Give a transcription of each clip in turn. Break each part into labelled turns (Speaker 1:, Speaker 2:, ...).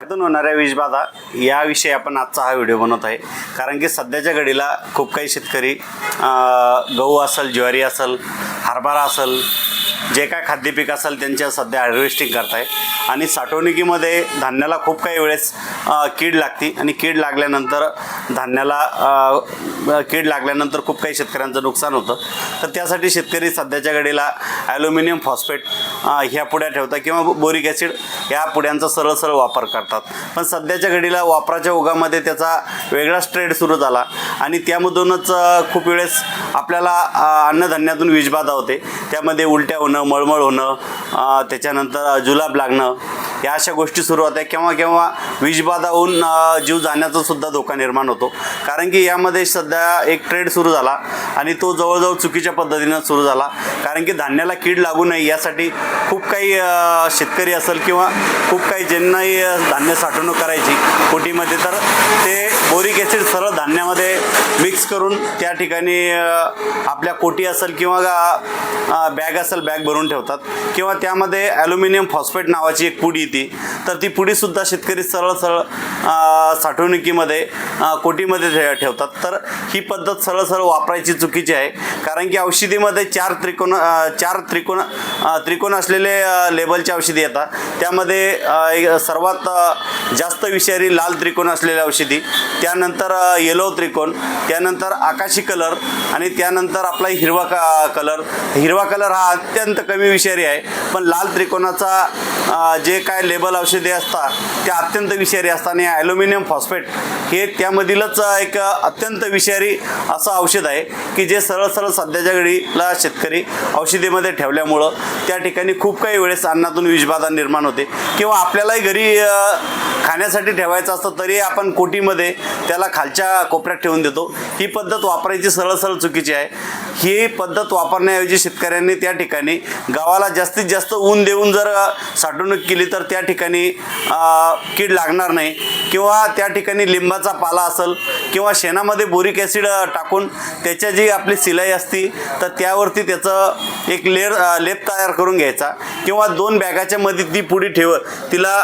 Speaker 1: त्यातून होणाऱ्या विषबाधा याविषयी आपण आजचा हा व्हिडिओ बनवत आहे. कारण की सध्याच्या घडीला खूप काही शेतकरी गहू असेल, ज्वारी असेल, हरभरा असेल, जे काय खाद्यपीक असेल त्यांच्या सध्या हार्वेस्टिंग करत आहे. आणि साठवणुकीमध्ये धान्याला खूप काही वेळेस कीड लागते आणि कीड लागल्यानंतर खूप काही शेतकऱ्यांचं नुकसान होतं. तर त्यासाठी शेतकरी सध्याच्या घडीला ॲल्युमिनियम फॉस्फेट ह्या पुड्या ठेवतात किंवा बोरिक ॲसिड या पुड्यांचा सरळ वापर करतात. पण सध्याच्या घडीला वापराच्या ओघामध्ये त्याचा वेगळाच ट्रेड सुरू झाला आणि त्यामधूनच खूप वेळेस आपल्याला अन्नधान्यातून विषबाधा होते. त्यामध्ये उलट्या होणं, मळमळ होणं, त्याच्यानंतर जुलाब लागणं या अशा गोष्टी सुरू होत्या. केव्हा विषबाधा होऊन जीव जाण्याचा सुद्धा धोका निर्माण होतो. कारण की यामध्ये सध्या एक ट्रेड सुरू झाला आणि तो जवळजवळ चुकीच्या पद्धतीनं सुरू झाला. कारण की धान्याला कीड लागू नये यासाठी खूप काही शेतकरी असेल किंवा खूप काही ज्यांनाही धान्य साठवणूक करायची कोटीमध्ये, तर ते बोरिक ॲसिड सरळ धान्यामध्ये मिक्स करून त्या ठिकाणी आपल्या कोटी असेल किंवा बॅग असेल बॅग भरून ठेवतात. किंवा त्यामध्ये ॲल्युमिनियम फॉस्फेट नावाची एक पुडी येते, तर ती पुडीसुद्धा शेतकरी सरळ साठवणुकीमध्ये कोटीमध्ये ठेवतात. तर ही पद्धत सरळ वापरायची चुकीची आहे. कारण की औषधीमध्ये चार त्रिकोण असलेले लेबलची औषधी येतात. त्यामध्ये सर्वात जास्त विषारी लाल त्रिकोण असलेल्या औषधी, त्यानंतर येलो त्रिकोण, त्यानंतर आकाशी कलर आणि त्यानंतर आपला हिरवा कलर हा अत्यंत कमी विषारी आहे. पण लाल त्रिकोणाचा जे काय लेबल औषधे असतात त्या अत्यंत विषारी असतात. आणि ॲल्युमिनियम फॉस्फेट हे त्यामधीलच एक अत्यंत विषारी असं औषध आहे की जे सरळ सध्याच्या घडीला शेतकरी औषधीमध्ये ठेवल्यामुळं त्या ठिकाणी खूप काही वेळेस अन्नातून विषबाधा निर्माण होते. किंवा आपल्यालाही घरी खाण्यासाठी ठेवायचं असतं तरी आपण कोटीमध्ये त्याला खालच्या कोपऱ्यात ठेवून देतो. ही पद्धत वापरायची सरळ चुकीची आहे. ही पद्धत वापरण्याऐवजी शेतकऱ्यांनी त्या ठिकाणी गावाला जास्तीत जास्त ऊन देऊन जर साठवणूक केली तर त्या ठिकाणी कीड लागणार नाही. किंवा त्या ठिकाणी लिंबाचा पाला असेल किंवा शेणामध्ये बोरिक ॲसिड टाकून त्याच्या जी आपली सिलाई असती तर त्यावरती त्याचं एक लेप तयार करून घ्यायचा. किंवा 2 बॅगाच्या मध्ये ती पुडी तिला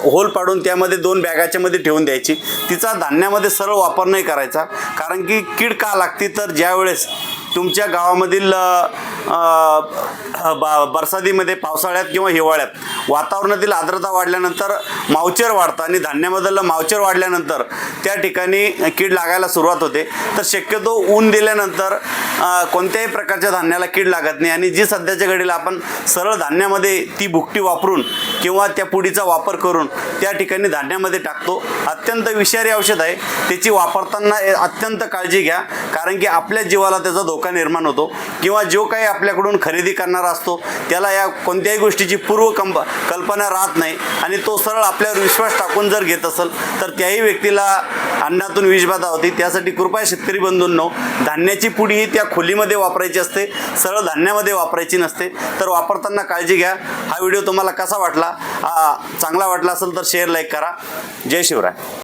Speaker 1: होल पाडून त्यामध्ये 2 बॅगाच्या मध्ये ठेवून द्यायची. तिचा धान्यामध्ये सरळ वापर नाही करायचा. कारण की कीड का लागते तर ज्यावेळेस तुमच्या गावामधील बरसातीमध्ये, पावसाळ्यात किंवा हिवाळ्यात वातावरणातील आर्द्रता वाढल्यानंतर मावचर वाढतं आणि धान्यामधलं मावचर वाढल्यानंतर त्या ठिकाणी कीड लागायला सुरुवात होते. तर शक्यतो ऊन दिल्यानंतर कोणत्याही प्रकारच्या धान्याला कीड लागत नाही. आणि जी सध्याच्या घडीला आपण सरळ धान्यामध्ये ती भुकटी वापरून किंवा त्या पुडीचा वापर करून त्या ठिकाणी धान्यामध्ये टाकतो. अत्यंत विषारी औषध आहे. त्याची वापरताना अत्यंत काळजी घ्या. कारण की आपल्या जीवाला त्याचा धोका निर्माण होतो. किंवा जो काही आपल्याकडून खरेदी करणारा असतो त्याला या कोणत्याही गोष्टीची कल्पना राहत नाही आणि तो सरळ आपल्यावर विश्वास टाकून जर घेत असेल तर त्याही व्यक्तीला अन्नातून विषबाधा होती. त्यासाठी कृपया शेतकरी बंधूंनो, धान्याची पुडी ही त्या खोलीमध्ये वापरायची असते, सरळ धान्यामध्ये वापरायची नसते. तर वापरताना काळजी घ्या. हा व्हिडिओ तुम्हाला कसा वाटला? चांगला वाटला असेल तर शेअर, लाईक करा. जय शिवराय.